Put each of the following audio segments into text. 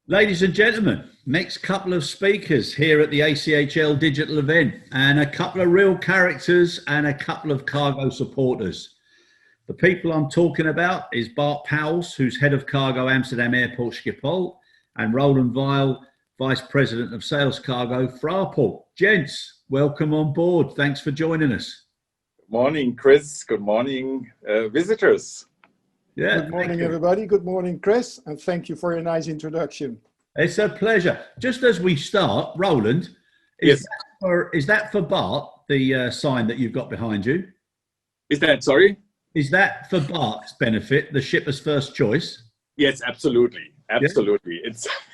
Ladies and gentlemen, next couple of speakers here at the ACHL digital event, and a couple of real characters and a couple of cargo supporters. The people I'm talking about is Bart Pouwels, who's head of cargo Amsterdam Airport Schiphol, and Roland Weil, vice president of sales cargo Fraport. Gents, welcome on board. Thanks for joining us. Good morning, Chris. Good morning, visitors. Yeah, good morning, everybody. Good morning, Chris, and thank you for your nice introduction. It's a pleasure. Just as we start, Roland, is that for Bart, the sign that you've got behind you? Is that, sorry? Is that for Bart's benefit, the shipper's first choice? Yes, absolutely. Absolutely.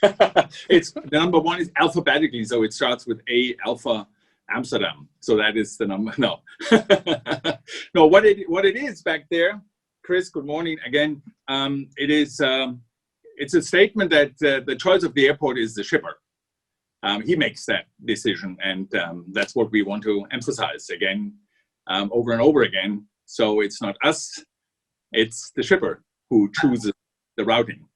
Yeah. It's number one is alphabetically, so it starts with A, Alpha, Amsterdam. So that is the number. No. No, what it is back there, Chris, good morning again. It's a statement that the choice of the airport is the shipper. He makes that decision, and that's what we want to emphasize again, over and over again. So it's not us, it's the shipper who chooses the routing.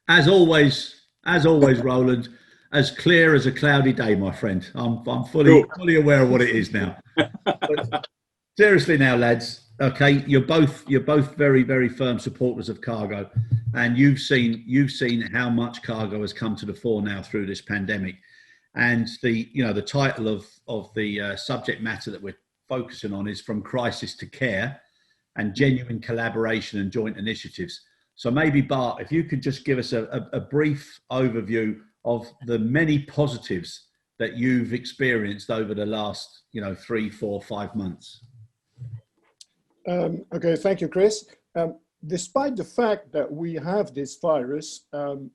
As always, Roland, as clear as a cloudy day, my friend. I'm fully aware of what it is now. But seriously now, lads. Okay, you're both very, very firm supporters of cargo, and you've seen how much cargo has come to the fore now through this pandemic, and the title of the subject matter that we're focusing on is From Crisis to Care, and genuine collaboration and joint initiatives. So maybe Bart, if you could just give us a brief overview of the many positives that you've experienced over the last 3, 4, 5 months. Okay, thank you, Chris. Despite the fact that we have this virus and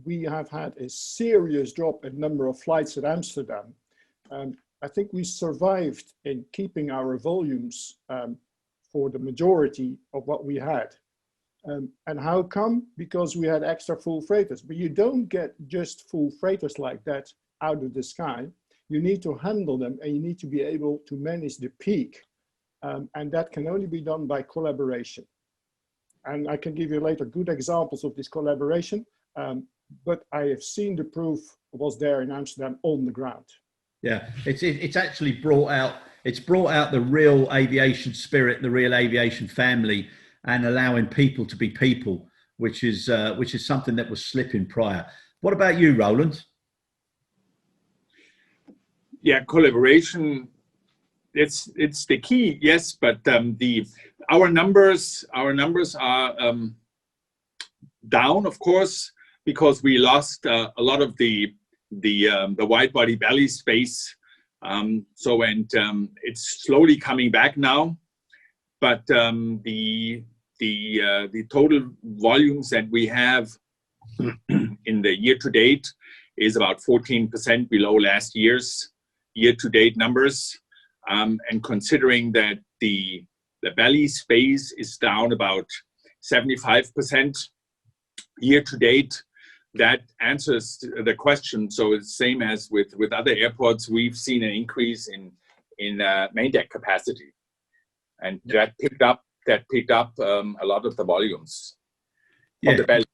we have had a serious drop in number of flights at Amsterdam, I think we survived in keeping our volumes for the majority of what we had. And how come? Because we had extra full freighters. But you don't get just full freighters like that out of the sky. You need to handle them, and you need to be able to manage the peak. And that can only be done by collaboration. And I can give you later good examples of this collaboration, but I have seen the proof was there in Amsterdam on the ground. Yeah, it's actually brought out the real aviation spirit, the real aviation family, and allowing people to be people, which is something that was slipping prior. What about you, Roland? Yeah, collaboration. It's the key, yes, but our numbers are down, of course, because we lost a lot of the wide body belly space. It's slowly coming back now, but the total volumes that we have in the year to date is about 14% below last year's year to date numbers. And considering that the belly space is down about 75% year to date, that answers the question. So it's the same as with other airports. We've seen an increase in main deck capacity, and that picked up a lot of the volumes of the belly.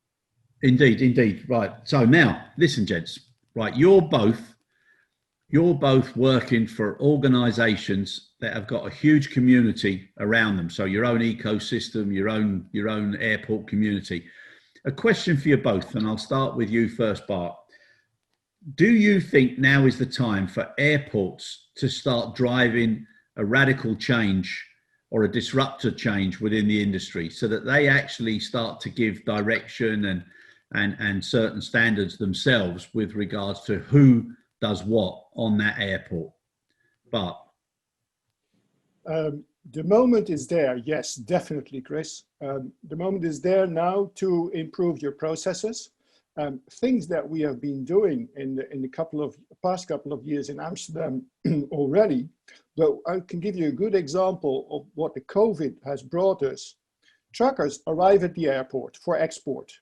Indeed. Right. So now, listen, gents. Right, you're both working for organisations that have got a huge community around them. So your own ecosystem, your own airport community. A question for you both, and I'll start with you first, Bart. Do you think now is the time for airports to start driving a radical change or a disruptor change within the industry, so that they actually start to give direction and certain standards themselves with regards to who does what on that airport? But the moment is there. Yes, definitely, Chris. The moment is there now to improve your processes. Things that we have been doing in the past couple of years in Amsterdam already. But I can give you a good example of what the COVID has brought us. Truckers arrive at the airport for export.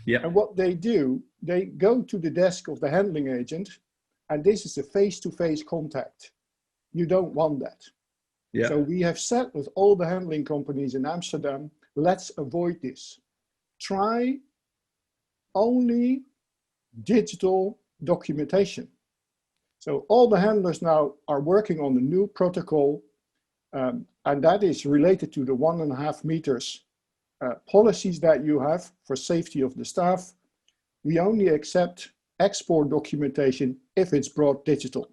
Yeah. And what they do, they go to the desk of the handling agent, and this is a face-to-face contact. You don't want that. Yeah. So we have said with all the handling companies in Amsterdam, let's avoid this. Try only digital documentation. So all the handlers now are working on the new protocol, and that is related to the 1.5 meters policies that you have for safety of the staff. We only accept export documentation if it's brought digital.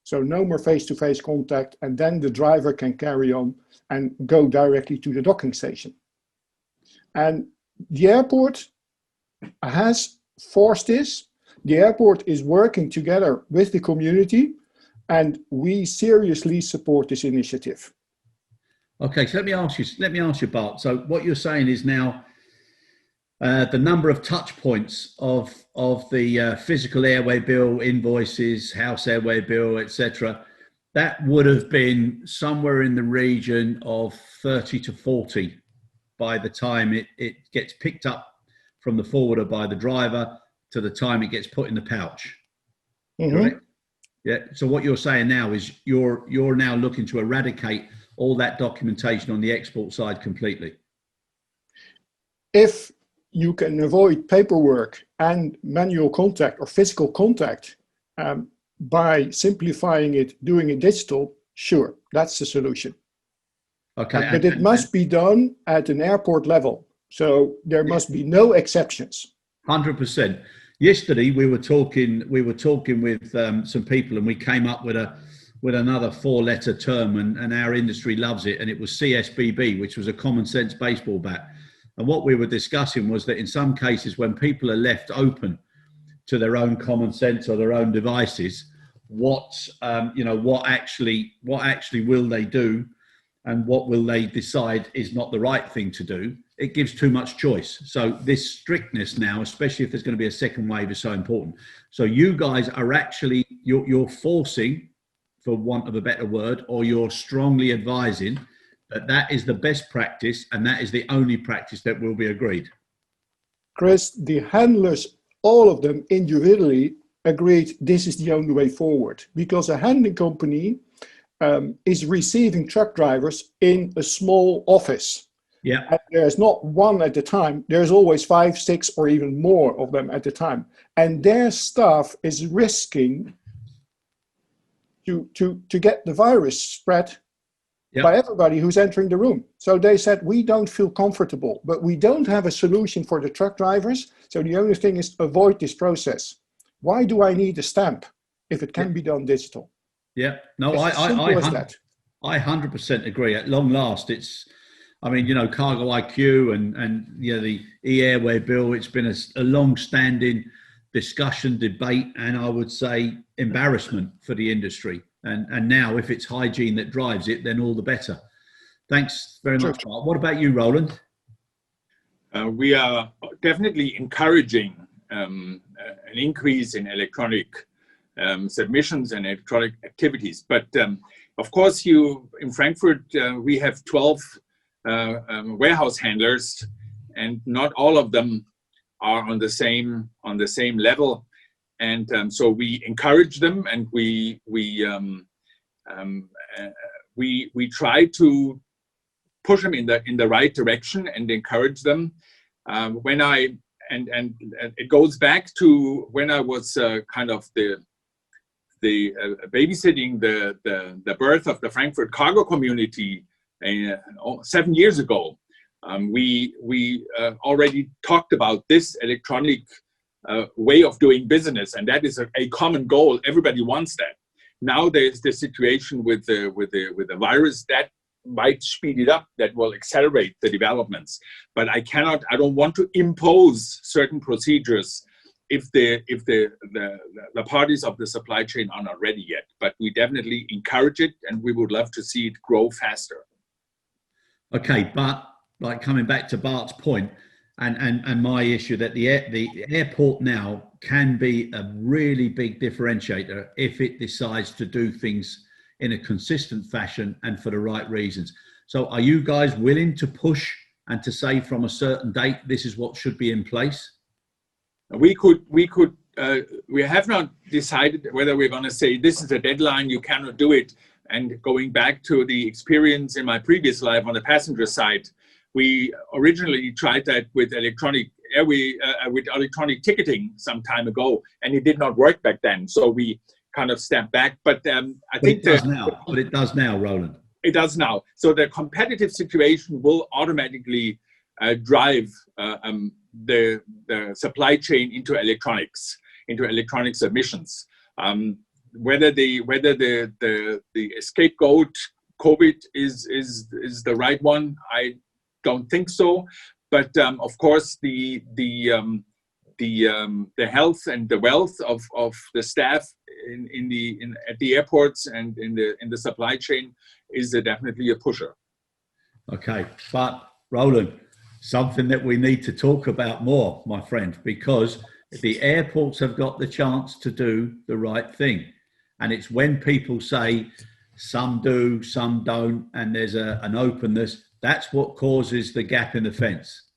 So no more face-to-face contact, and then the driver can carry on and go directly to the docking station. And the airport has forced this. The airport is working together with the community, and we seriously support this initiative. Okay, so let me ask you, Bart. So what you're saying is now the number of touch points of the physical airway bill, invoices, house airway bill, etc., that would have been somewhere in the region of 30 to 40 by the time it gets picked up from the forwarder by the driver to the time it gets put in the pouch. Mm-hmm. Correct? Yeah. So what you're saying now is you're now looking to eradicate all that documentation on the export side completely. If you can avoid paperwork and manual contact or physical contact by simplifying it, doing it digital, sure, that's the solution. Okay. But it must be done at an airport level. So there must be no exceptions. 100%. Yesterday we were talking with some people, and we came up with another 4-letter term, and our industry loves it, and it was CSBB, which was a common sense baseball bat. And what we were discussing was that in some cases, when people are left open to their own common sense or their own devices, what actually will they do, and what will they decide is not the right thing to do? It gives too much choice. So this strictness now, especially if there's going to be a second wave, is so important. So you guys are actually, you're forcing, for want of a better word, or you're strongly advising that is the best practice, and that is the only practice that will be agreed. Chris, the handlers, all of them individually agreed this is the only way forward, because a handling company is receiving truck drivers in a small office. Yeah. And there's not one at a time. There's always 5, 6, or even more of them at a time. And their staff is risking to get the virus spread by everybody who's entering the room. So they said, we don't feel comfortable, but we don't have a solution for the truck drivers. So the only thing is avoid this process. Why do I need a stamp if it can be done digital? Yeah, no, I 100% agree. At long last, Cargo IQ and the e-airway bill, it's been a long-standing discussion, debate, and I would say embarrassment for the industry. And now, if it's hygiene that drives it, then all the better. Thanks very much, Bart. What about you, Roland? We are definitely encouraging an increase in electronic submissions and electronic activities. But of course, in Frankfurt, we have 12 warehouse handlers, and not all of them are on the same level. And so we encourage them, and we try to push them in the right direction and encourage them. And it goes back to when I was kind of babysitting the birth of the Frankfurt cargo community 7 years ago. We already talked about this electronic way of doing business, and that is a common goal. Everybody wants that. Now there's the situation with the virus that might speed it up, that will accelerate the developments. But I don't want to impose certain procedures if the parties of the supply chain are not ready yet. But we definitely encourage it, and we would love to see it grow faster. Okay, but like coming back to Bart's point, and my issue that the airport now can be a really big differentiator if it decides to do things in a consistent fashion and for the right reasons. So are you guys willing to push and to say from a certain date, this is what should be in place? We have not decided whether we're going to say this is a deadline, you cannot do it. And going back to the experience in my previous life on the passenger side, we originally tried that with electronic with electronic ticketing some time ago, and it did not work back then. So we kind of stepped back. But I think it does now. But it does now, Roland. It does now. So the competitive situation will automatically drive the supply chain into electronics submissions. Whether the scapegoat COVID is the right one, I don't think so. But of course, the health and the wealth of the staff at the airports and in the supply chain is definitely a pusher. Okay, but Roland, something that we need to talk about more, my friend, because the airports have got the chance to do the right thing. And it's when people say some do, some don't, and there's an openness, that's what causes the gap in the fence.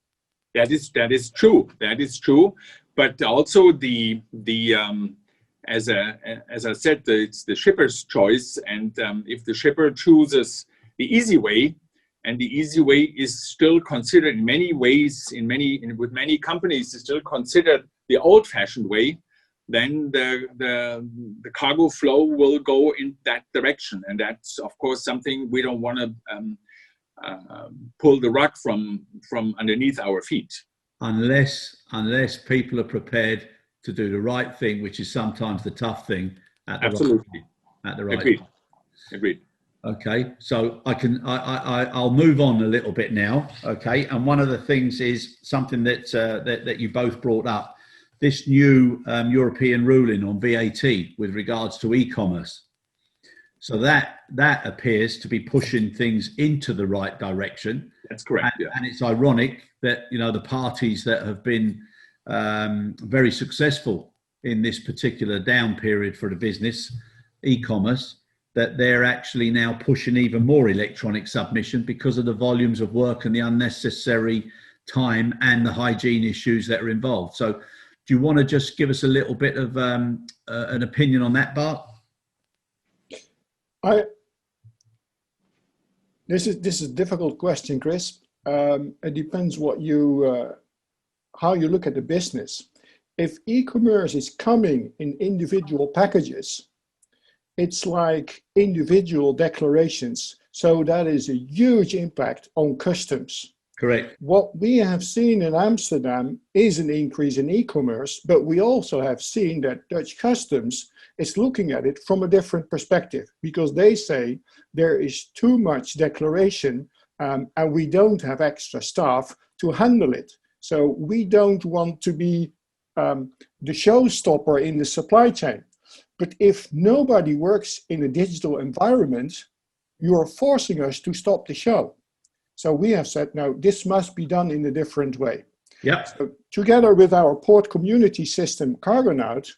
That is true. That is true. But also as I said, it's the shipper's choice. And if the shipper chooses the easy way, and the easy way is still considered in many ways, with many companies, is still considered the old-fashioned way, then the cargo flow will go in that direction. And that's, of course, something we don't want to pull the rug from underneath our feet. Unless people are prepared to do the right thing, which is sometimes the tough thing. Absolutely. At the right Agreed. time. Agreed. Okay, so I'll move on a little bit now. Okay, and one of the things is something that you both brought up, this new European ruling on VAT with regards to e-commerce. So that appears to be pushing things into the right direction. That's correct. And it's ironic that the parties that have been very successful in this particular down period for the business, e-commerce, that they're actually now pushing even more electronic submission because of the volumes of work and the unnecessary time and the hygiene issues that are involved. So do you want to just give us a little bit of an opinion on that, Bart? This is a difficult question, Chris. It depends how you look at the business. If e-commerce is coming in individual packages, it's like individual declarations. So that is a huge impact on customs. Correct. What we have seen in Amsterdam is an increase in e-commerce, but we also have seen that Dutch customs is looking at it from a different perspective, because they say there is too much declaration and we don't have extra staff to handle it. So we don't want to be the showstopper in the supply chain. But if nobody works in a digital environment, you're forcing us to stop the show. So we have said, no, this must be done in a different way. Yeah. So together with our port community system, Cargonaut,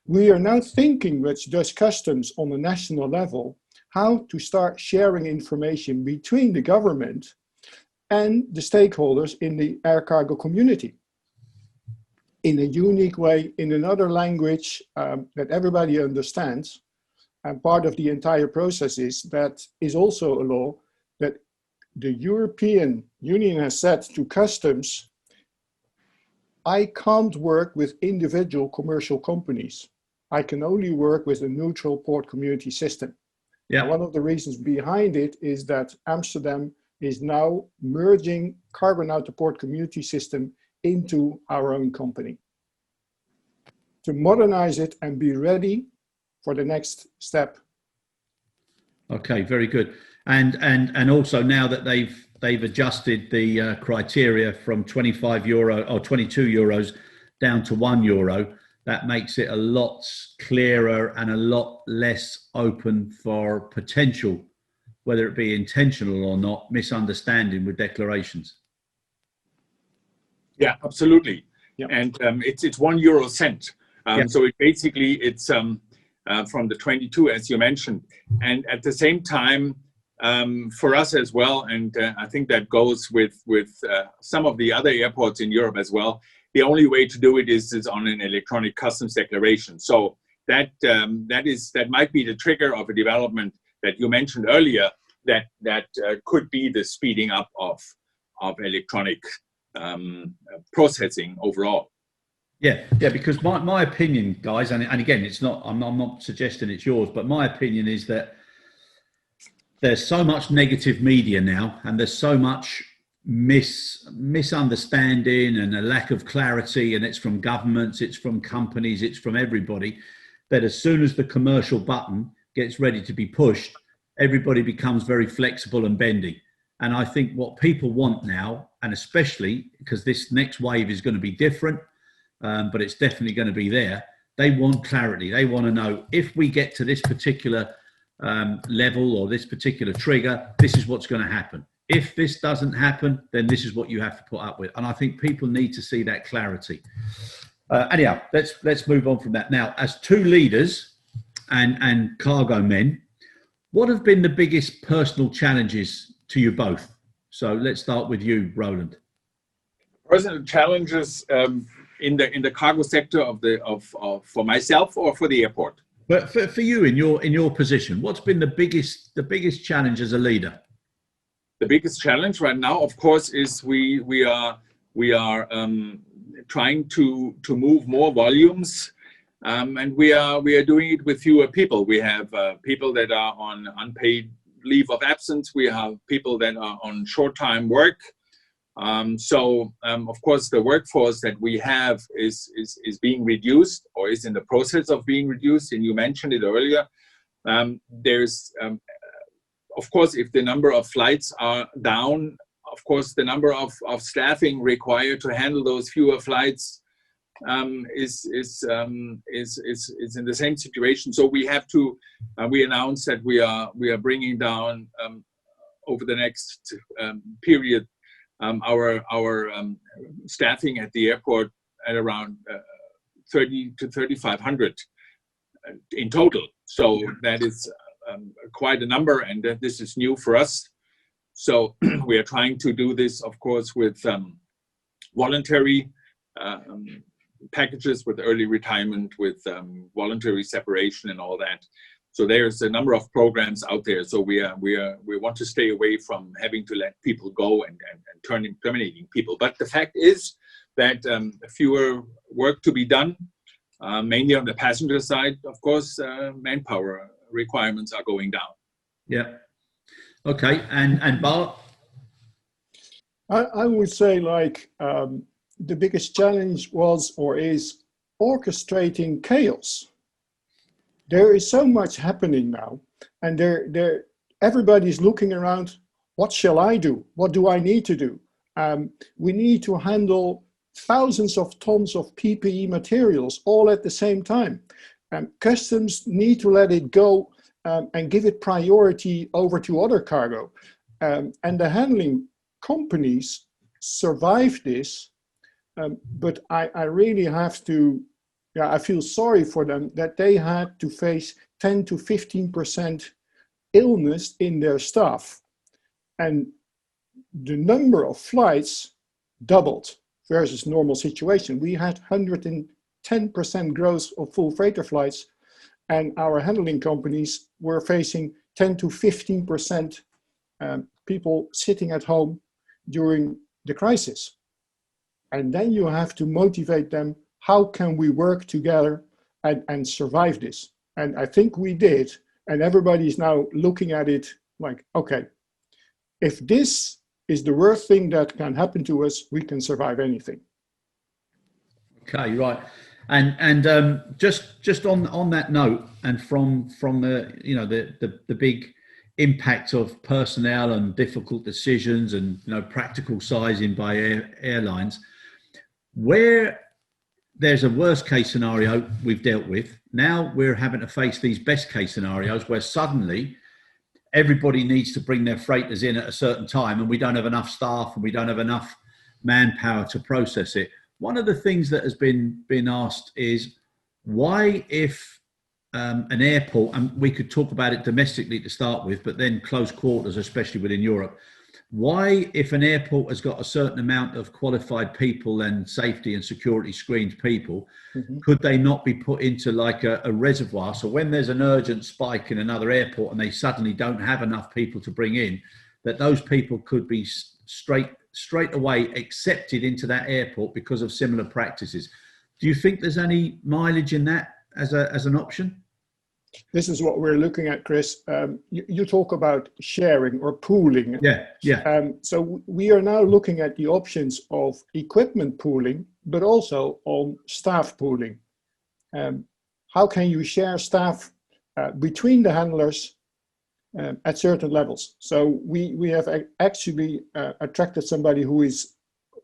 we are now thinking with Dutch Customs on a national level how to start sharing information between the government and the stakeholders in the air cargo community in a unique way, in another language that everybody understands. And part of the entire process is also a law that the European Union has said to customs, I can't work with individual commercial companies. I can only work with a neutral port community system. Yeah. One of the reasons behind it is that Amsterdam is now merging Cargonaut, the port community system, into our own company to modernize it and be ready for the next step. Okay, very good. And also now that they've adjusted the criteria from €25 or €22 down to €1, that makes it a lot clearer and a lot less open for potential, whether it be intentional or not, misunderstanding with declarations. Yeah, absolutely. Yeah. And it's €1 cent. So it's from the 22, as you mentioned. And at the same time, for us as well, and I think that goes with some of the other airports in Europe as well, the only way to do it is on an electronic customs declaration. So that might be the trigger of a development that you mentioned earlier that could be the speeding up of electronic processing overall. Yeah, because my opinion, guys, and again, it's not. I'm not suggesting it's yours, but my opinion is that there's so much negative media now, and there's so much misunderstanding and a lack of clarity, and it's from governments, it's from companies, it's from everybody, that as soon as the commercial button gets ready to be pushed, everybody becomes very flexible and bendy. And I think what people want now, and especially because this next wave is going to be different, but it's definitely going to be there, they want clarity. They want to know, if we get to this particular level or this particular trigger, this is what's going to happen. If this doesn't happen, then this is what you have to put up with. And I think people need to see that clarity. Anyhow, let's move on from that. Now, as two leaders and cargo men, what have been the biggest personal challenges to you both? So let's start with you, Roland. Personal challenges in the cargo sector for myself or for the airport? But for you in your position, what's been the biggest challenge as a leader? The biggest challenge right now, of course, is we are trying to move more volumes, and we are doing it with fewer people. We have people that are on unpaid leave of absence. We have people that are on short-time work. So of course, the workforce that we have is being reduced, or is in the process of being reduced. And you mentioned it earlier. There's of course, if the number of flights are down, of course, the number of staffing required to handle those fewer flights is in the same situation. So we have to. We announced that we are bringing down over the next period our staffing at the airport at around 30 to 3,500 in total. So that is quite a number, and this is new for us. So we are trying to do this, of course, with voluntary packages, with early retirement, with voluntary separation and all that. So there's a number of programs out there. So we want to stay away from having to let people go and terminating people. But the fact is that fewer work to be done, mainly on the passenger side. Of course, manpower requirements are going down. Yeah. Okay. And Bart? I would say, like, the biggest challenge was or is orchestrating chaos. There is so much happening now, and everybody's looking around. What shall I do? What do I need to do? We need to handle thousands of tons of PPE materials all at the same time. Customs need to let it go and give it priority over to other cargo. And the handling companies survive this, but I really have to, I feel sorry for them that they had to face 10 to 15% illness in their staff. And the number of flights doubled versus normal situation. We had 110% growth of full freighter flights, and our handling companies were facing 10 to 15% people sitting at home during the crisis. And then you have to motivate them. How can we work together and survive this? And I think we did. And everybody's now looking at it like, okay, if this is the worst thing that can happen to us, we can survive anything. Okay, right. And just on that note, and from the big impact of personnel and difficult decisions and practical sizing by airlines, where there's a worst case scenario we've dealt with, now we're having to face these best case scenarios where suddenly everybody needs to bring their freighters in at a certain time, and we don't have enough staff and we don't have enough manpower to process it. One of the things that has been asked is, why, if an airport, and we could talk about it domestically to start with, but then close quarters, especially within Europe, why, if an airport has got a certain amount of qualified people and safety and security screened people, could they not be put into like a reservoir? So when there's an urgent spike in another airport and they suddenly don't have enough people to bring in, that those people could be straight straight away accepted into that airport because of similar practices. Do you think there's any mileage in that as an option? This is what we're looking at, Chris. You talk about sharing or pooling. Yeah. So we are now looking at the options of equipment pooling, but also on staff pooling. How can you share staff between the handlers at certain levels? So we have actually attracted somebody who is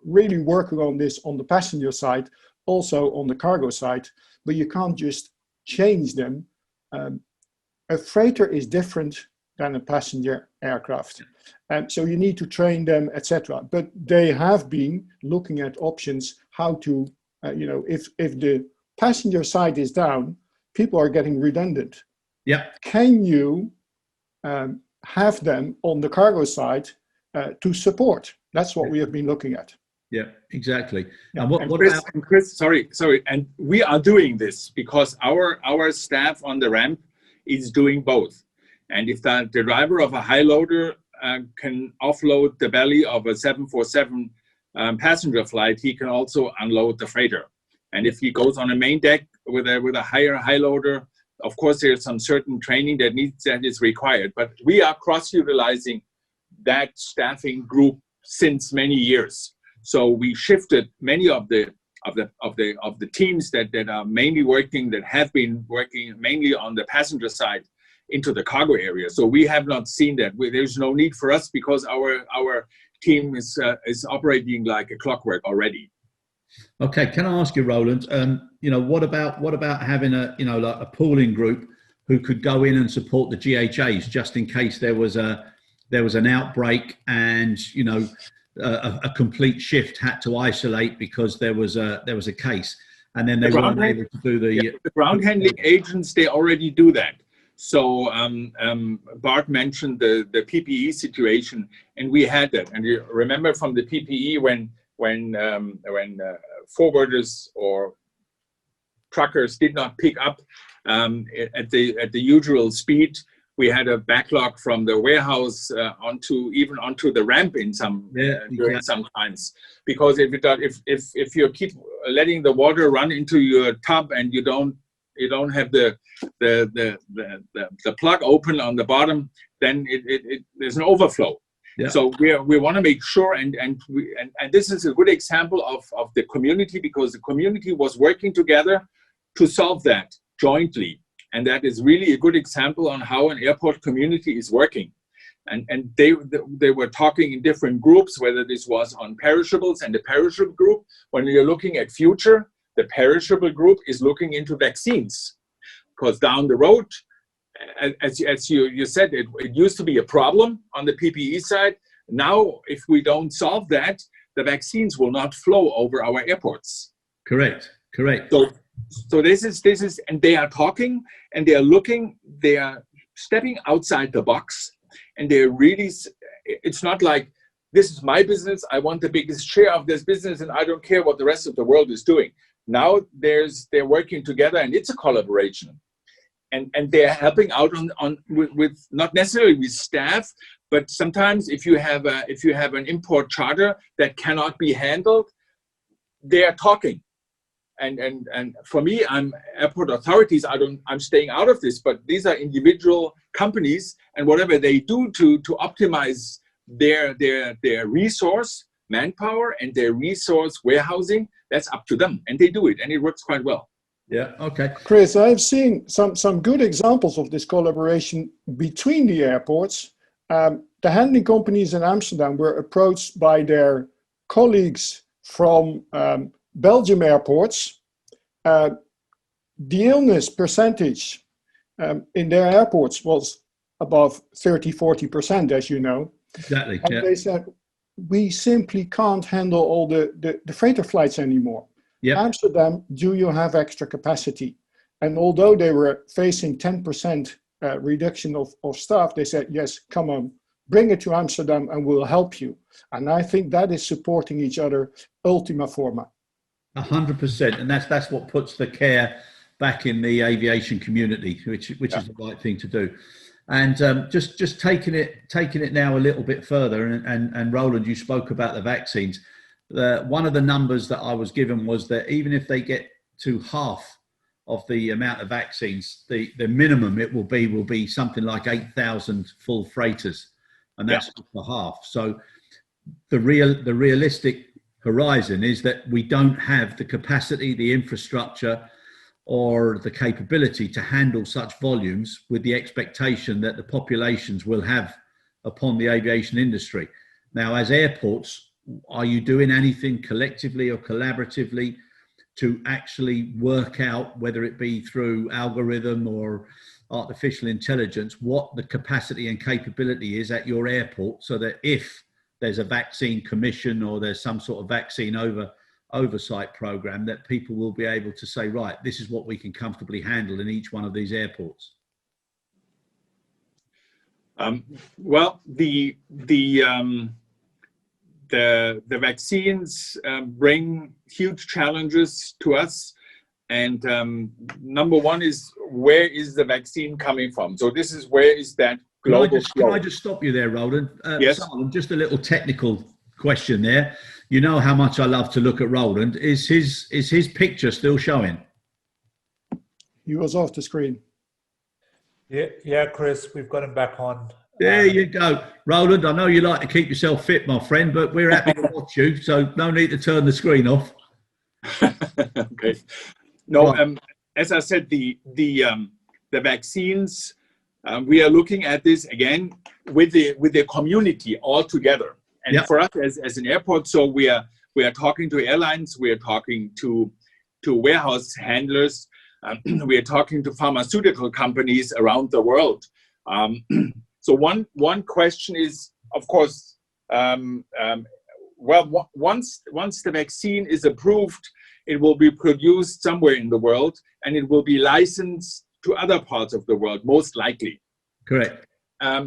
really working on this on the passenger side, also on the cargo side, but you can't just change them. A freighter is different than a passenger aircraft. And so you need to train them, etc. But they have been looking at options how to, if the passenger side is down, people are getting redundant. Yeah. Can you have them on the cargo side to support? That's what we have been looking at. Yeah, exactly. Yeah. And what Chris, about? and Chris, sorry, and we are doing this because our staff on the ramp is doing both. And if the driver of a high loader can offload the belly of a 747 passenger flight, he can also unload the freighter. And if he goes on a main deck with a high loader, of course there's some certain training that is required. But we are cross-utilizing that staffing group since many years. So we shifted many of the teams that are mainly working, that have been working mainly on the passenger side, into the cargo area. So we have not seen that. There's no need for us because our team is operating like a clockwork already. Okay, can I ask you, Roland? What about having like a pooling group who could go in and support the GHAs just in case there was an outbreak and a complete shift had to isolate because there was a case, and then they weren't able to do the ground handling agents. They already do that. So Bart mentioned the PPE situation, and we had that. And you remember from the PPE when forwarders or truckers did not pick up at the usual speed, we had a backlog from the warehouse onto the ramp in during some times, because if you keep letting the water run into your tub and you don't have the plug open on the bottom, then there's an overflow. Yeah. So we want to make sure, and this is a good example of the community, because the community was working together to solve that jointly. And that is really a good example on how an airport community is working. And they were talking in different groups, whether this was on perishables and the perishable group. When you're looking at future, the perishable group is looking into vaccines. Because down the road, as you said, it used to be a problem on the PPE side. Now, if we don't solve that, the vaccines will not flow over our airports. Correct. So this is, and they are talking, and they are looking, they are stepping outside the box, and they're really, it's not like, this is my business, I want the biggest share of this business, and I don't care what the rest of the world is doing. Now they're working together, and it's a collaboration. And they're helping out with not necessarily with staff, but sometimes if you have an import charter that cannot be handled, they are talking. And for me, I'm airport authorities. I'm staying out of this, but these are individual companies, and whatever they do to optimize their resource manpower and their resource warehousing, that's up to them, and they do it, and it works quite well. Yeah. Okay. Chris, I've seen some good examples of this collaboration between the airports. The handling companies in Amsterdam were approached by their colleagues from Belgium airports. The illness percentage in their airports was above 30-40%, as you know. Exactly. And they said, we simply can't handle all the freighter flights anymore. Yep. Amsterdam, do you have extra capacity? And although they were facing 10% reduction of staff, they said, yes, come on, bring it to Amsterdam and we'll help you. And I think that is supporting each other ultima forma. 100%, and that's what puts the care back in the aviation community, which is the right thing to do. And just taking it now a little bit further, and Roland, you spoke about the vaccines. One of the numbers that I was given was that even if they get to half of the amount of vaccines, the minimum it will be something like 8,000 full freighters, and that's for half. So the realistic horizon is that we don't have the capacity, the infrastructure, or the capability to handle such volumes with the expectation that the populations will have upon the aviation industry. Now, as airports, are you doing anything collectively or collaboratively to actually work out, whether it be through algorithm or artificial intelligence, what the capacity and capability is at your airport, so that if there's a vaccine commission or there's some sort of vaccine oversight program, that people will be able to say, right, this is what we can comfortably handle in each one of these airports? Well, the vaccines bring huge challenges to us, and number one is, where is the vaccine coming from? So this is, where is that global flow? Can I just stop you there, Roland? Yes. Simon, just a little technical question there. You know how much I love to look at Roland. Is his picture still showing? He was off the screen. Yeah, Chris, we've got him back on. There you go. Roland, I know you like to keep yourself fit, my friend, but we're happy to watch you, so no need to turn the screen off. Okay. No, Right. As I said, the vaccines, we are looking at this again with the community all together. And for us as an airport, so we are talking to airlines, we are talking to warehouse handlers, we are talking to pharmaceutical companies around the world. So one question is, of course, well, once the vaccine is approved, it will be produced somewhere in the world, and it will be licensed to other parts of the world, most likely. Correct.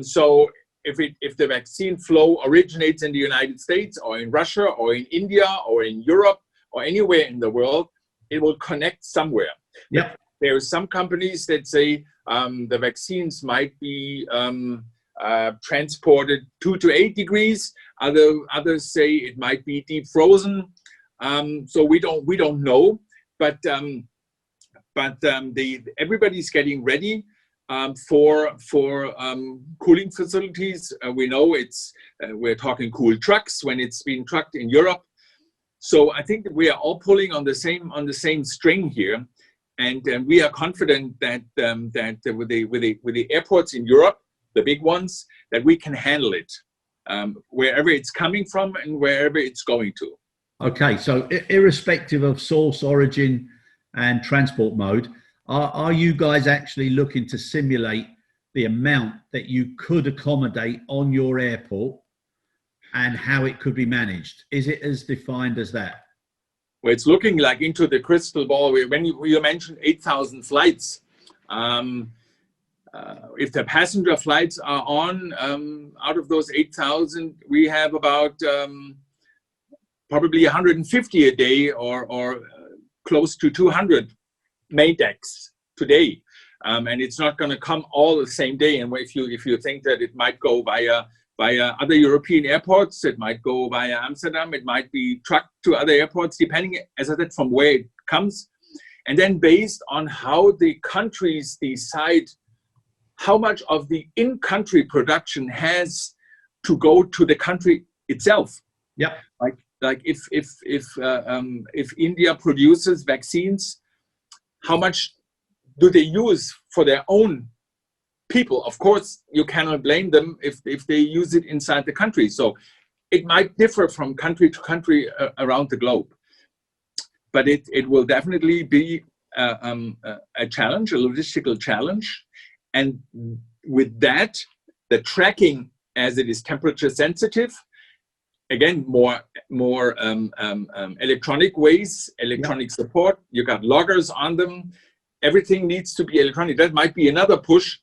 So if the vaccine flow originates in the United States or in Russia or in India or in Europe or anywhere in the world, it will connect somewhere. Yep. There are some companies that say the vaccines might be transported 2 to 8 degrees. Others say it might be deep frozen. So we don't know, but everybody's getting ready for cooling facilities. We know we're talking cool trucks when it's being trucked in Europe. So I think that we are all pulling on the same string here, and we are confident that with the airports in Europe, the big ones, that we can handle it wherever it's coming from and wherever it's going to. Okay, so irrespective of source, origin, and transport mode, are you guys actually looking to simulate the amount that you could accommodate on your airport and how it could be managed? Is it as defined as that? Well, it's looking like into the crystal ball. When you mentioned 8,000 flights, if the passenger flights are on, out of those 8,000, we have about probably 150 a day or close to 200 main decks today. And it's not going to come all the same day. And if you think that it might go via other European airports, it might go via Amsterdam, it might be trucked to other airports, depending, as I said, from where it comes. And then based on how the countries decide how much of the in-country production has to go to the country itself. Yep. Like if India produces vaccines, how much do they use for their own people? Of course, you cannot blame them if they use it inside the country. So it might differ from country to country around the globe. But it will definitely be a challenge, a logistical challenge. And with that, the tracking, as it is temperature sensitive, again, more electronic ways, electronic support. You got loggers on them. Everything needs to be electronic. That might be another push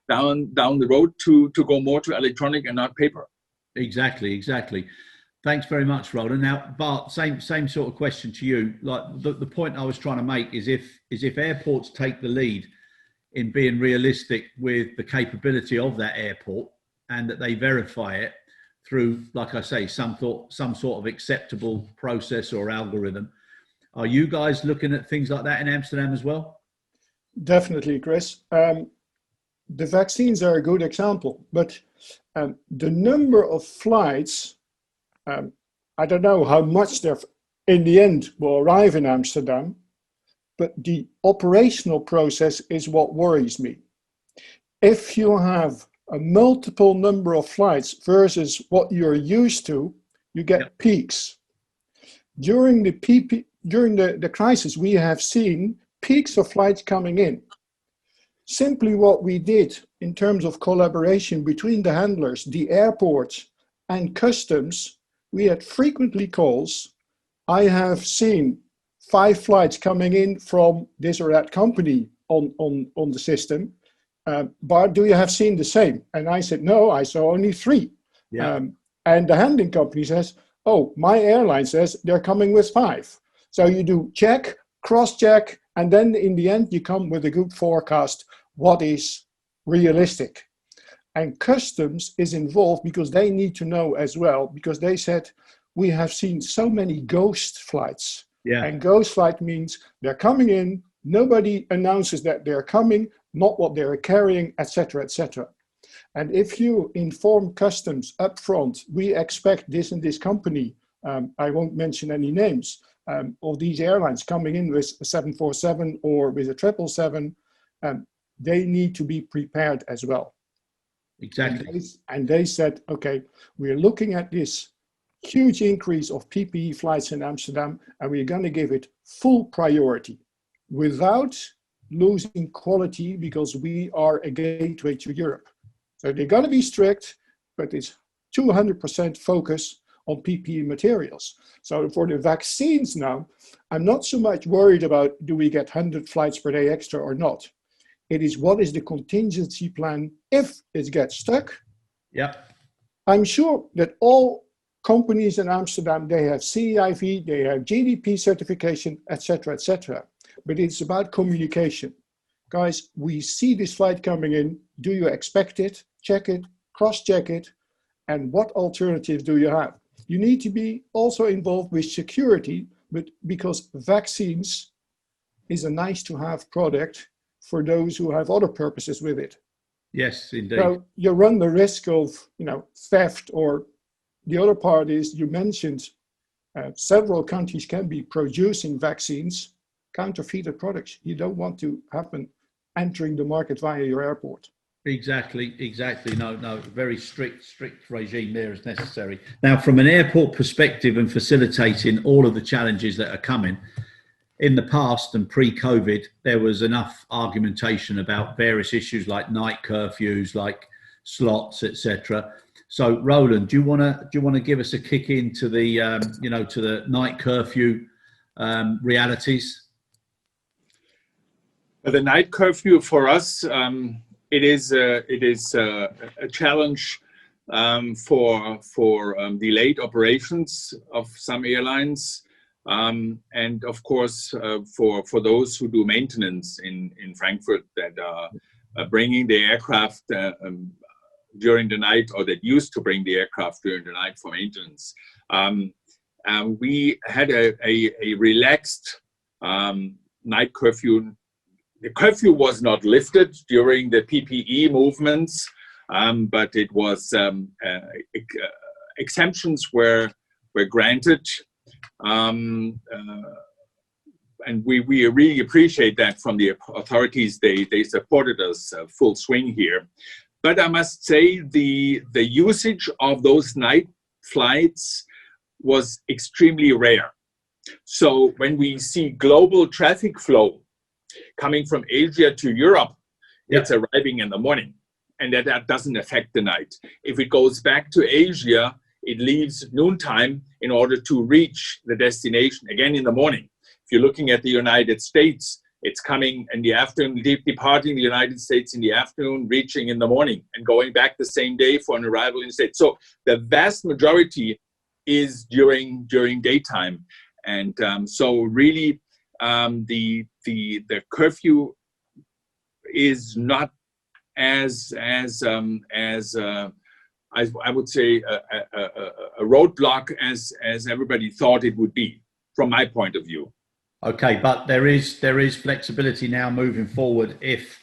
down the road to go more to electronic and not paper. Exactly. Thanks very much, Roland. Now, Bart, same sort of question to you. Like the point I was trying to make is if airports take the lead in being realistic with the capability of that airport, and that they verify it through, like I say, some sort of acceptable process or algorithm. Are you guys looking at things like that in Amsterdam as well? Definitely, Chris. The vaccines are a good example, but the number of flights, I don't know how much there in the end will arrive in Amsterdam, but the operational process is what worries me. If you have a multiple number of flights versus what you're used to, you get peaks. During the crisis, we have seen peaks of flights coming in. Simply what we did in terms of collaboration between the handlers, the airports, and customs, we had frequently calls. I have seen 5 flights coming in from this or that company on the system. Bart, do you have seen the same? And I said, no, I saw only 3. Yeah. And the handling company says, oh, my airline says they're coming with 5. So you do check, cross-check, and then in the end, you come with a good forecast, what is realistic. And customs is involved because they need to know as well, because they said, we have seen so many ghost flights. Yeah. And ghost flight means they're coming in, nobody announces that they're coming, not what they're carrying, etc., etc. And if you inform customs upfront, we expect this and this company, I won't mention any names, of these airlines coming in with a 747 or with a 777, they need to be prepared as well. Exactly. And they said, okay, we're looking at this huge increase of PPE flights in Amsterdam, and we're going to give it full priority without losing quality, because we are a gateway to Europe. So they're going to be strict, but it's 200% focus on PPE materials. So for the vaccines now, I'm not so much worried about do we get 100 flights per day extra or not. It is what is the contingency plan if it gets stuck. Yeah. I'm sure that all companies in Amsterdam, they have CIV, they have GDP certification, etc., etc. But it's about communication. Guys, we see this flight coming in. Do you expect it? Check it, cross-check it. And what alternatives do you have? You need to be also involved with security, but because vaccines is a nice to have product for those who have other purposes with it. Yes, indeed. So you run the risk of, theft, or the other part is you mentioned several countries can be producing vaccines, counterfeited products. You don't want to happen entering the market via your airport. Exactly. No, very strict regime there is necessary. Now, from an airport perspective and facilitating all of the challenges that are coming, in the past and pre-COVID, there was enough argumentation about various issues like night curfews, like slots, etc. So, Roland, do you want to give us a kick into the to the night curfew realities? The night curfew for us, it is a challenge for delayed operations of some airlines. And of course, for those who do maintenance in Frankfurt that are bringing the aircraft during the night, or that used to bring the aircraft during the night for maintenance. We had a relaxed night curfew. The curfew was not lifted during the PPE movements, but it was exemptions were granted. And we really appreciate that from the authorities. They supported us full swing here. But I must say the usage of those night flights was extremely rare. So when we see global traffic flow coming from Asia to Europe, it's arriving in the morning, and that doesn't affect the night. If it goes back to Asia, it leaves noontime in order to reach the destination again in the morning. If you're looking at the United States, it's coming in the afternoon, departing the United States in the afternoon, reaching in the morning, and going back the same day for an arrival in the States. So the vast majority is during daytime. And so really the curfew is not as I would say a roadblock as everybody thought it would be, from my point of view. Okay, but there is flexibility now moving forward if,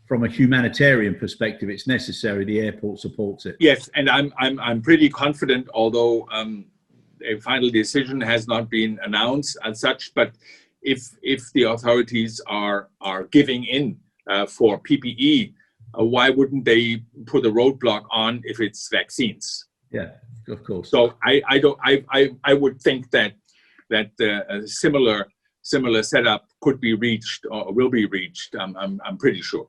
from a humanitarian perspective, it's necessary. The airport supports it. Yes, and I'm pretty confident, although a final decision has not been announced as such. But if the authorities are giving in for PPE, why wouldn't they put a roadblock on if it's vaccines? Yeah, of course. So I would think that a similar setup could be reached or will be reached. I'm pretty sure.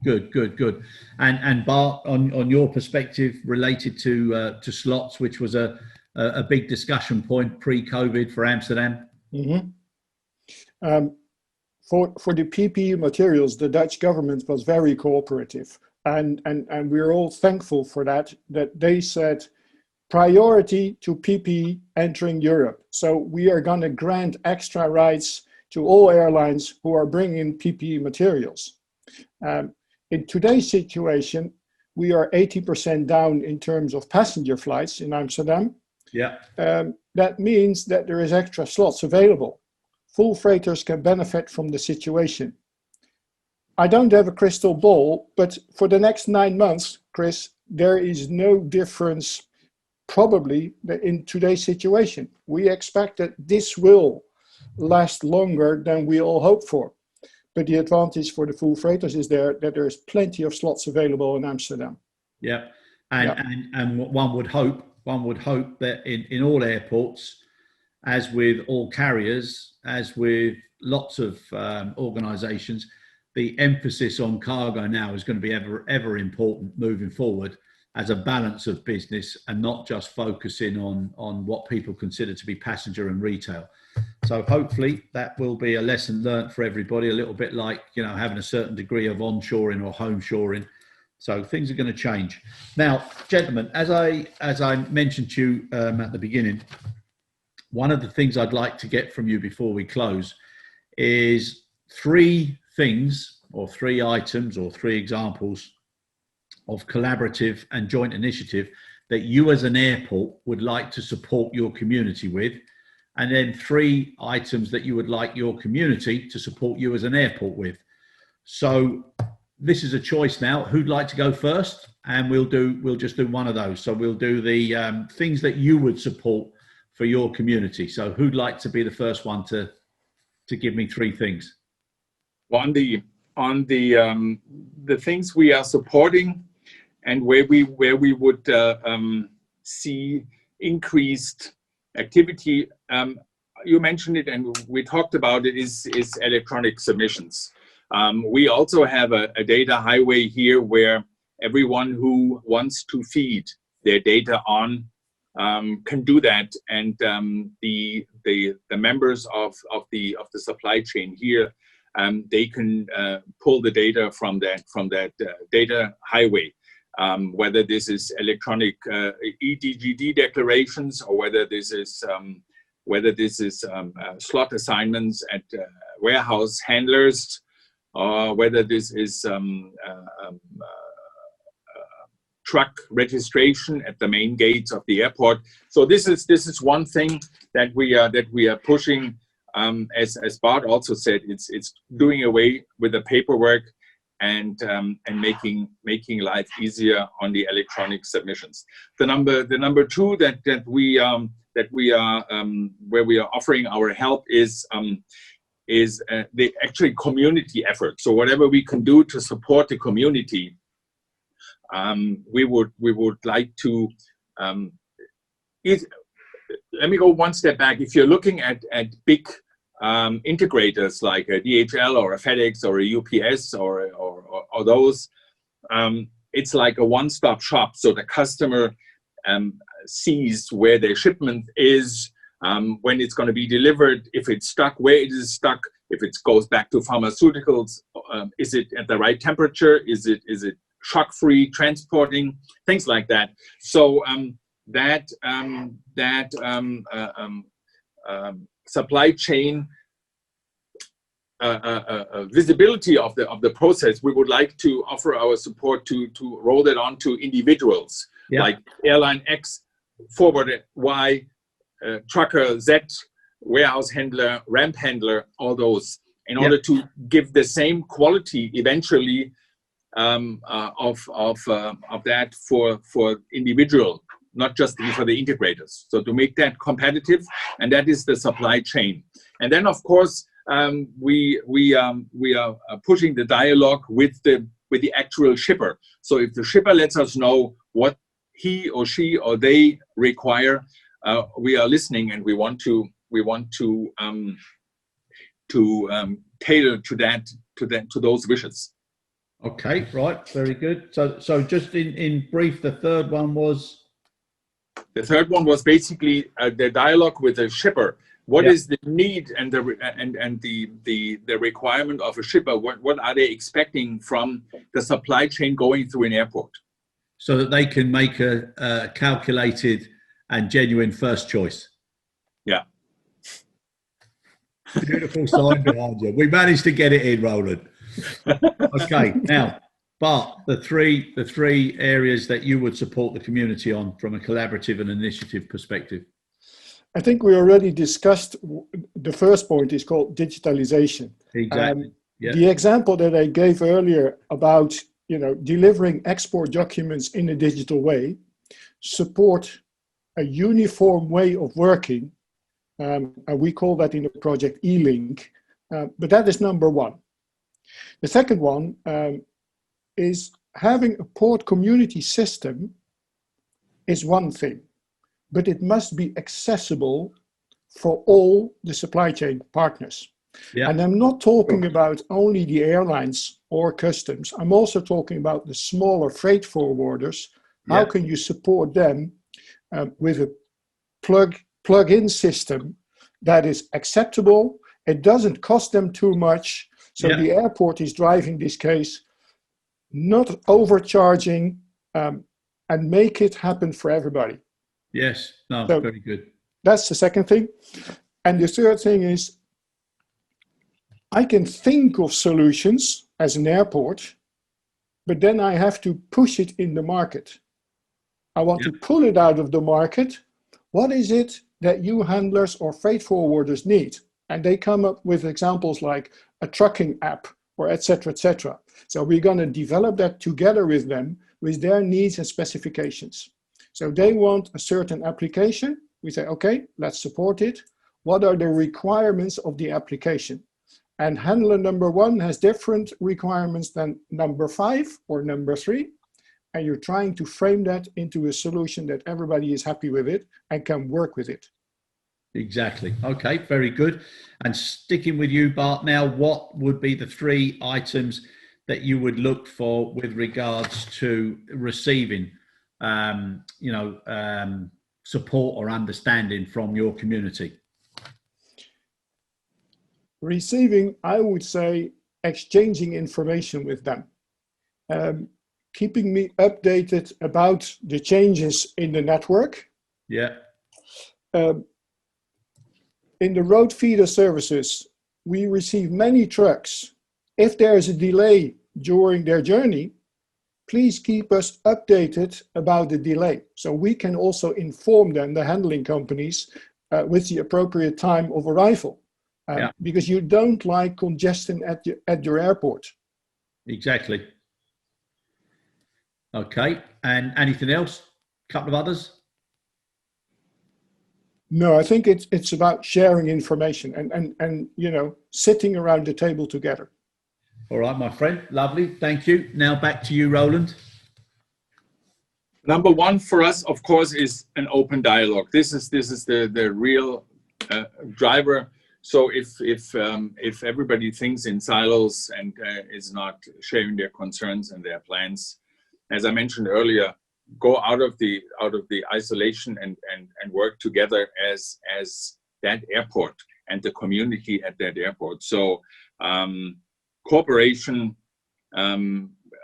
Good. And Bart, on your perspective related to slots, which was a big discussion point pre-COVID for Amsterdam. Mm-hmm. For the PPE materials, the Dutch government was very cooperative, and we're all thankful for that they said priority to PPE entering Europe. So we are going to grant extra rights to all airlines who are bringing PPE materials. In today's situation, we are 80% down in terms of passenger flights in Amsterdam. Yeah. That means that there is extra slots available. Full freighters can benefit from the situation. I don't have a crystal ball, but for the next 9 months, Chris, there is no difference probably in today's situation. We expect that this will last longer than we all hope for. But the advantage for the full freighters is that there's plenty of slots available in Amsterdam. Yeah, and one would hope that in all airports, as with all carriers, as with lots of organisations, the emphasis on cargo now is going to be ever important moving forward as a balance of business and not just focusing on what people consider to be passenger and retail. So hopefully that will be a lesson learnt for everybody, a little bit like, having a certain degree of onshoring or home shoring. So things are going to change. Now, gentlemen, as I mentioned to you at the beginning, one of the things I'd like to get from you before we close is 3 things or 3 items or 3 examples of collaborative and joint initiative that you as an airport would like to support your community with, and then 3 items that you would like your community to support you as an airport with. So this is a choice now. Who'd like to go first? And we'll just do one of those. So we'll do the things that you would support for your community. So who'd like to be the first one to give me 3 things? Well, on the things we are supporting and where we would see increased activity, you mentioned it and we talked about it, is electronic submissions. We also have a data highway here where everyone who wants to feed their data on can do that, and the members of the supply chain here, they can pull the data from that data highway, whether this is electronic EDGD declarations or whether this is slot assignments at warehouse handlers, or whether this is truck registration at the main gates of the airport. So this is one thing that we are pushing. As Bart also said, it's doing away with the paperwork and making life easier on the electronic submissions. The number 2 that we are where we are offering our help is the actually community effort. So whatever we can do to support the community, we would like to. Let me go one step back. If you're looking at big integrators like a DHL or a FedEx or a UPS or those, it's like a one-stop shop. So the customer sees where their shipment is, when it's going to be delivered, if it's stuck, where it is stuck, if it goes back to pharmaceuticals, is it at the right temperature, is it shock-free transporting, things like that. So that supply chain visibility of the process, we would like to offer our support to roll that on to individuals, like airline X, forwarder Y, trucker Z, warehouse handler, ramp handler, all those, in order to give the same quality eventually of that for individual, not just for the integrators. So to make that competitive, and that is the supply chain. And then of course we are pushing the dialogue with the actual shipper. So if the shipper lets us know what he or she or they require, we are listening, and we want to tailor to those wishes. Okay, right, very good. So just in brief, the third one was? The third one was basically the dialogue with the shipper. What is the need and the requirement of a shipper? What are they expecting from the supply chain going through an airport? So that they can make a calculated and genuine first choice. Yeah. Beautiful sign behind you. We managed to get it in, Roland. Okay, now, Bart, the three areas that you would support the community on from a collaborative and initiative perspective. I think we already discussed the first point is called digitalization. Exactly. The example that I gave earlier about delivering export documents in a digital way, support a uniform way of working, and we call that in the project E-Link, but that is number one. The second one is having a port community system is one thing, but it must be accessible for all the supply chain partners. Yeah. And I'm not talking about only the airlines or customs. I'm also talking about the smaller freight forwarders. How can you support them with a plug-in system that is acceptable? It doesn't cost them too much. So the airport is driving this case, not overcharging, and make it happen for everybody. Yes, no, so very good. That's the second thing. And the third thing is, I can think of solutions as an airport, but then I have to push it in the market. I want to pull it out of the market. What is it that you handlers or freight forwarders need? And they come up with examples like a trucking app or et cetera, et cetera. So we're going to develop that together with them with their needs and specifications. So they want a certain application. We say, okay, let's support it. What are the requirements of the application? And handler number one has different requirements than number 5 or number 3. And you're trying to frame that into a solution that everybody is happy with it and can work with it. Exactly. Okay, very good. And sticking with you, Bart, now, what would be the 3 items that you would look for with regards to receiving, support or understanding from your community? Receiving, I would say, exchanging information with them. Keeping me updated about the changes in the network. Yeah. In the road feeder services, we receive many trucks. If there is a delay during their journey, please keep us updated about the delay. So we can also inform them, the handling companies, with the appropriate time of arrival. Because you don't like congestion at your airport. Exactly. Okay, and anything else? A couple of others? No, I think it's about sharing information and sitting around the table together. All right, my friend, lovely, thank you. Now back to you, Roland. Number one for us, of course, is an open dialogue. This is the real driver. So if everybody thinks in silos and is not sharing their concerns and their plans, as I mentioned earlier, go out of the isolation and work together as that airport and the community at that airport. So cooperation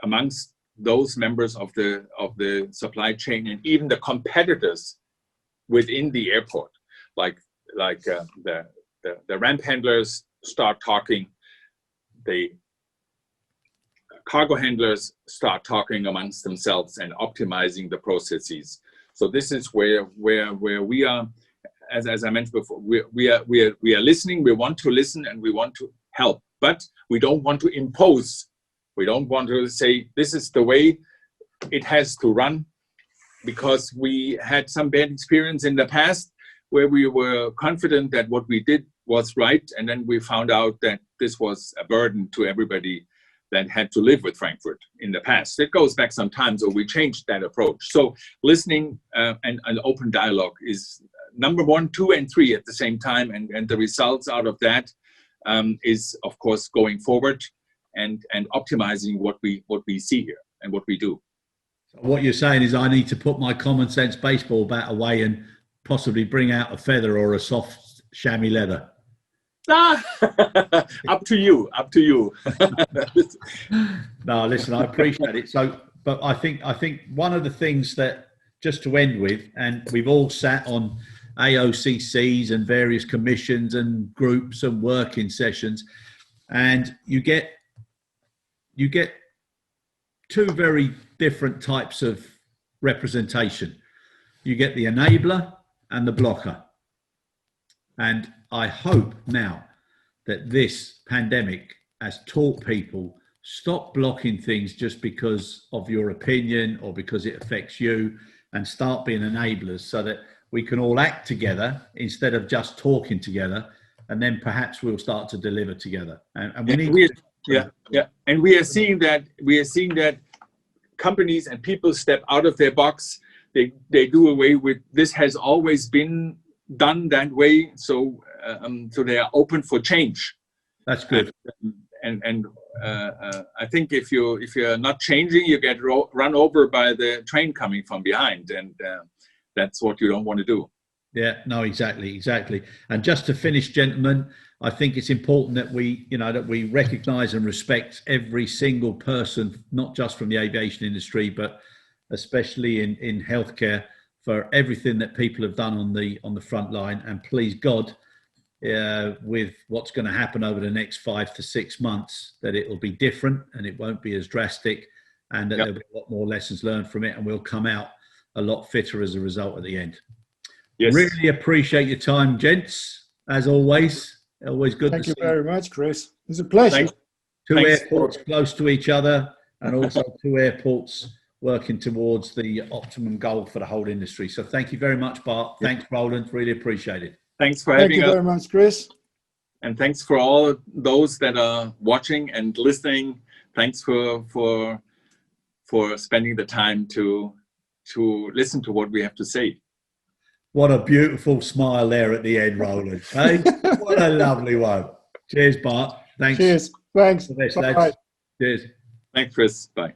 amongst those members of the supply chain and even the competitors within the airport, like the ramp handlers start talking the cargo handlers start talking amongst themselves and optimizing the processes. So this is where we are, as I mentioned before, we are listening. We want to listen and we want to help, but we don't want to impose. We don't want to say this is the way it has to run, because we had some bad experience in the past where we were confident that what we did was right, and then we found out that this was a burden to everybody that had to live with Frankfurt in the past. It goes back some time, so we changed that approach. So listening and an open dialogue is number 1, 2, and 3 at the same time, and the results out of that is, of course, going forward and optimizing what we see here and what we do. What you're saying is I need to put my common sense baseball bat away and possibly bring out a feather or a soft chamois leather. Up to you. No, listen, I appreciate it. So, but I think one of the things that, just to end with, and we've all sat on AOCCs and various commissions and groups and working sessions, and you get two very different types of representation. You get the enabler and the blocker. And I hope now that this pandemic has taught people, stop blocking things just because of your opinion or because it affects you, and start being enablers so that we can all act together instead of just talking together, and then perhaps we'll start to deliver together. And we need and we are seeing that companies and people step out of their box. They do away with this. Has always been done that way, so they are open for change. That's good. And I think if you're not changing, you get run over by the train coming from behind, and that's what you don't want to do. Yeah, no, exactly. And just to finish, gentlemen, I think it's important that we recognise and respect every single person, not just from the aviation industry, but especially in healthcare, for everything that people have done on the front line. And please God, with what's going to happen over the next 5 to 6 months, that it will be different and it won't be as drastic, and that there'll be a lot more lessons learned from it, and we'll come out a lot fitter as a result at the end. Yes. Really appreciate your time, gents, as always. Always good Thank to you see very much, Chris. It's a pleasure. Thanks. two Thanks. airports close to each other, and also two airports working towards the optimum goal for the whole industry. So thank you very much, Bart. Thanks, Roland. Really appreciate it. Thanks for Thank having you us. very much, Chris. And thanks for all those that are watching and listening. Thanks for spending the time to listen to what we have to say. What a beautiful smile there at the end, Roland. Hey, what a lovely one. Cheers, Bart. Thanks. Cheers. Thanks. For this, Bye. lads. Cheers. Thanks, Chris. Bye.